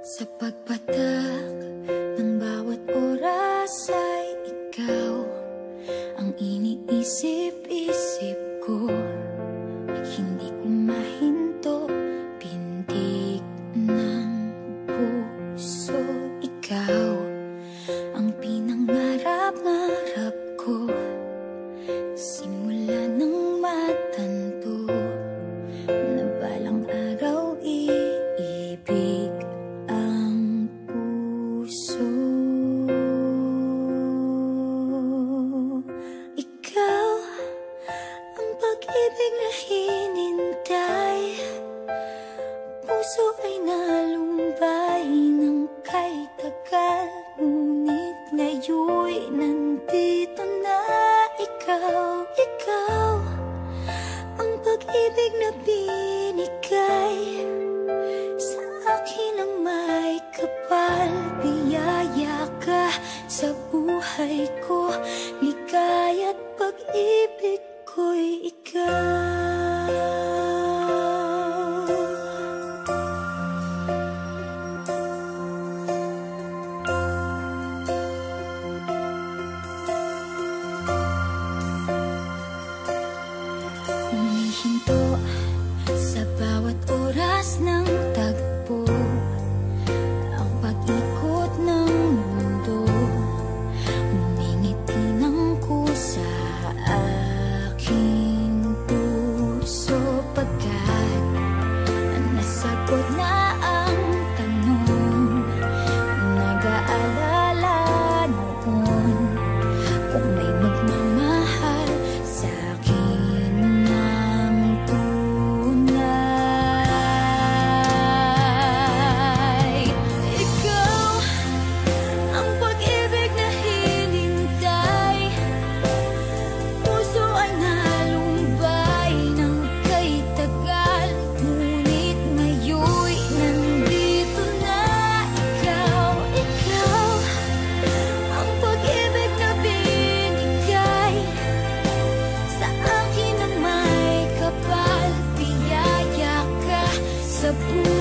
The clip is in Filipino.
Sa pagpatak ng bawat oras ay ikaw ang iniisip-isip ko. Hindi ko mahinto, pintig ng puso. Ikaw ang pinangarap-ngarap ko, simula ng matanto na balang araw iibig ang puso. Ikaw ang pag-ibig na hinintay, puso ay nalumbay ng kay tagal, ngunit ngayon'y nandito na ikaw. Ikaw ang pag-ibig na binigay sa akin ang may kapal. Biyaya ka sa buhay ko, ligaya't pag-ibig ko'y ikaw. Humihinto sa bawat oras ng tagpo, ang pag-ikot ng mundo, ngumingiti ng kusa aking puso. Pagkat nasagot na ang tanong, nag-aalala noon kung may magmamahal sa akin ng tunay. Ikaw ang pag-ibig na hinintay, puso ay nalumbay ng kay tagal, ngunit ngayon'y nandito na ikaw. Ikaw ang pag-ibig na binigay sa akin ang may kapal. Biyaya ka sa buhay